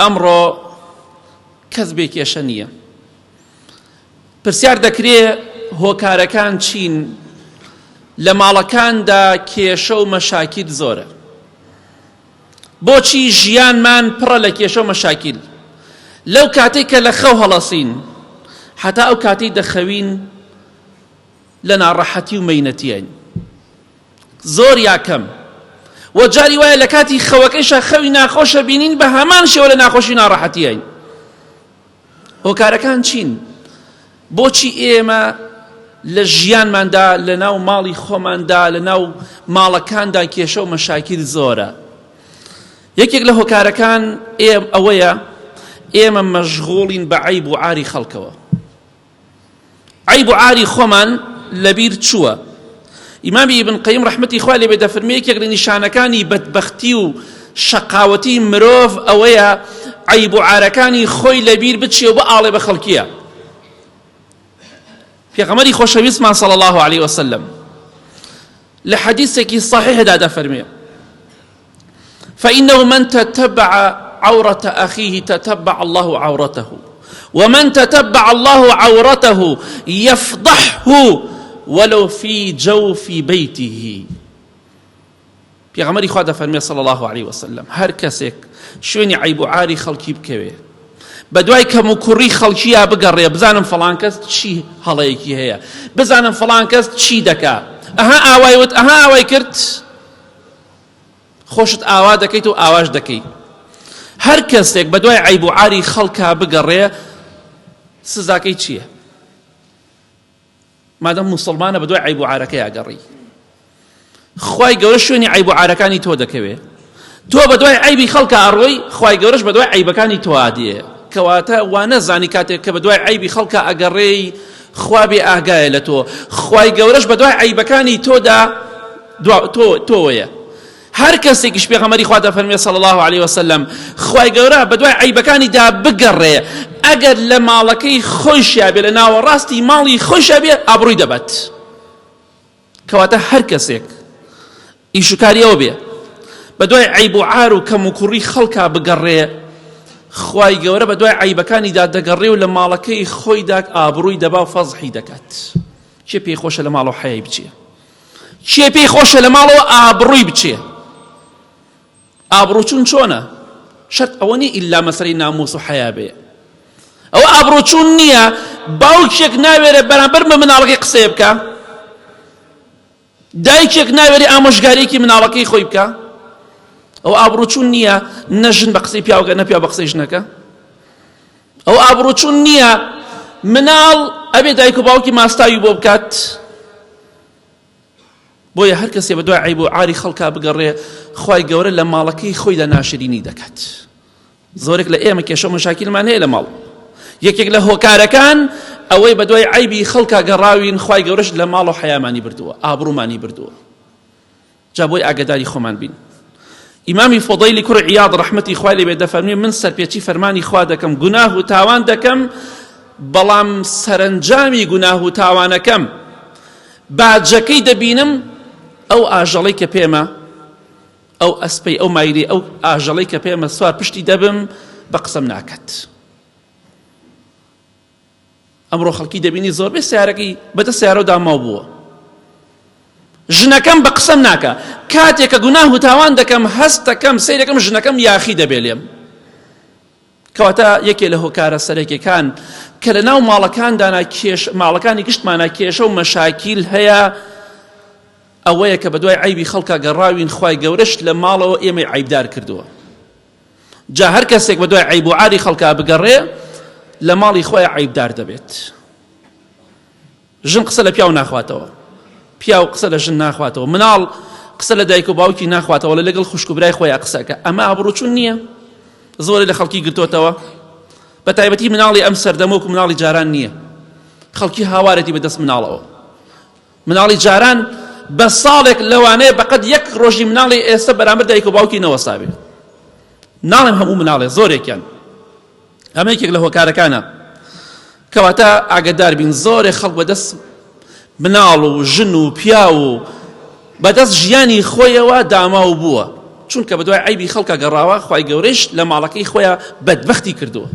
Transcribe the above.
ئەمڕۆ کەس بێکێشە نییە. پرسیار دەکرێت هۆکارەکان چین؟ لە ماڵەکاندا کێشە و مەشاکیل زۆرە. بۆچی ژیانمان پڕە لە کێشە و مەشاکیل؟ لەو کاتێک کە لە خەو هەڵەسین حتا ئەو کاتەی دەخەوین لە ناڕەحەتی و مەینەتیین زۆر یاکەم، و جاری وایە لە کاتی خەوەکەیشە خەوی ناخۆشە بینین بە هەمان شێوە لە ناخۆشی ناڕەحەتیین. هۆکارەکان چین؟ بۆچی ئێمە لە ژیانماندا لە ناو ماڵی خۆماندا لە ناو ماڵەکاندا کێشە و مەشاکیل زۆرە؟ یەکێک لە هۆکارەکان ئەوەیە ئێمە مەشغوڵین بە عەیب و عاری خەڵکەوە. عەیب و عاری خۆمان لەبیر چووە. ئیمامی ئیبن قەیم ڕەحمەتی خوا لێ بێ دەفەرمێ یەکێک لە نیشانەکانی بەدبەختی و شەقاوەتی مرۆڤ ئەوەیە عەیب و عارەکانی خۆی لەبیر بچێ و بەئاڵێ بە خەڵکیە. پێغەمبەری خۆشەویستمان صلی الله عليه وسلم لە حەدیثێکی صحیحدا دەفەرمێ فإنه من تتبع عورة أخيه تتبع الله عورته ومن تتبع الله عورته يفضحه ولو في جوف بيته. پێغەمبەری خوا دەفەرمێ صلی الله عليه وسلم هەر کەسێک شوێنی عەیب و عاری خەڵکی بکەوێ بەدوای کەم و کوڕی خەڵکیە بگەڕێ بزانم فەڵان کەس چی هەڵەیەکی هەیە، بزانم فەڵان کەس چی دەکا، ئەها ئاوای وت ئەها ئاوای کرد، خۆشت ئاوا دەکەیت و ئاواش دەکەی. هەر کەسێک بەدوای عەیب و عاری خەڵکا بگەڕێ سزاکەی چییە؟ مادەم موسڵمانە بەدوای عەیب و عارەکەی ئاگەڕی. خوای گەورە شوێنی عەیب و عارەکانی تۆ دەکەوێ، تۆ بەدوای عەیبی خەڵکە ئەڕۆی، خوای گەورەش بەدوای عەیبەکانی تۆ ئادێ. کەواتە وا نەزانی کاتێک کە بەدوای عەیبی خەڵکە ئەگەڕێی خوا بێ ئاگایە لە تۆ، خوای گەورەش بەدوای عەیبەکانی تۆدا تۆیە. هەر کەسێکیش پێغەمبەری خوا دەفەرمێ صلی الله عليه وسلم خوای گەورە بەدوای عەیبەکانیدا بگەڕێ، ئەگەر لە ماڵەکەی خۆیشیا بێ لە ناوەڕاستی ماڵی خۆیشیا بێ ئابڕووی دەبات. کەواتە هەر کەسێک ئیشوکاریەوە بێ بەدوای عەیب و عار و کەم و کوڕی خەڵکا بگەڕێ، خوای گەورە بەدوای عەیبەکانیدا دەگەڕێ و لە ماڵەکەی خۆیدا ئابڕووی دەبا و فەزحی دەکات. چێ پێی خۆشە لە ماڵەوە حەیای بچێ؟ چێ پێی خۆشە لە ماڵەوە ئابڕووی بچێ؟ ئابڕووچوون چۆنە؟ شەرت ئەوە نیە ئیلا مەسەلەی ناموس و حەیا بێ. ئەوە ئابڕووچوون نییە باوکێک ناوێرە بەرامبەر بە مناڵەکەی قسەیە بکە، دایکێک ناوێری ئامۆژگاریەکی مناڵەکەی خۆی بکە. ئەو ئابڕووچوون نییە نەژن بە قسەی پیاوەکە نە پیا بە قسەی ژنەکە. ئەو ئابڕووچوون نییە مناڵ ئەبێ دایک و باوکی ماستاوی بۆ بکات. بۆیە هەر کەسێ بەدوای عەیب و عاری خەڵکا بگەڕێ خوای گەورە لە ماڵەکەی خۆیدا ناشرینی دەکات. زۆرێک لە ئێمە کێشە و مەشاکیلمان هەیە لە ماڵ. یەکێک لە هۆکارەکان ئەوەی بەدوای عەیبی خەڵکا گەڕاوین، خوای گەورەش لە ماڵ و حەیامانی بردووە، ئابڕوومانی بردووە. جا بۆی ئاگاداری خۆمان بین. ئیمامی فۆضەیلی کوڕی عیاض ڕەحمەتی خوای لێ بێ دەفەرمێ من سەرپێچی فەرمانی خوا دەکەم، گوناه و تاوان دەکەم، بەڵام سەرنجامی گوناه و تاوانەکەم باجەکەی دەبینم ئەو ئاژەڵەی کە پێمە، ئەو ئەسپەی ئەو مایری ئەو ئاژەڵەی کە پێمە سوار پشتی دەبم بە قسەم ناکات. ئەمڕۆ خەڵکی دەبینی زۆربەی سیارەکەی بەدە سیارەوەدا ماو بووە، ژنەکەم بە قسەم ناکە، کاتێک کە گوناه و تاوان دەکەم هەست دەکەم سەیرەکەم ژنەکەم یاخی دەبێ لێم. کەواتە یەکێ لە هۆکارە سەرەکیەکان کە لە ناو ماڵەکاندانا ماڵەکانی گشتمانە کێشە و مەشاکیل هەیە ئەوەیە کە بەدوای عەیبی خەڵکا گەڕاوین، خوای گەورەش لە ماڵەوە ئێمەی عەیبدار کردووە. جا هەر کەسێک بەدوای عەیب و عاری خەڵکا بگەڕێ لە ماڵی خۆی عەیبدار دەبێت. ژن قسە لە پیاو ناخواتەوە، پیاو قسە لە ژن ناخواتەوە، مناڵ قسە لە دایک و باوکی ناخواتەوە لە لەگەڵ خوشک و برای خۆیان قسەکە. ئەمە ئابڕووچوون نییە؟ زۆرێ لە خەڵکی گرتوتەوە، بە تایبەتی مناڵی ئەم سەردەمە و مناڵی جاران نییە. خەڵکی هاوارەتی بەدەست مناڵەوە. مناڵی جاران بە ساڵێک لەوانەیە بەقەد یەک ڕۆژی مناڵی ئێستا بەرامبەر دایک و باوکی نەوەسابێ. ناڵێم هەموو مناڵێ، زۆرێکیان. ئەمە یەکێک لە هۆکارەکانە. کەواتە ئاگادار بین زۆرێک خەڵک بەدەست مناڵ و ژن و پیا و بەدەست ژیانی خۆیەوە داماو بووە. چونکە بە دوای عیبی خەڵکە گەڕاوە خوای گەورەیش لە ماڵەکەی خۆیان بەدبەختی کردووە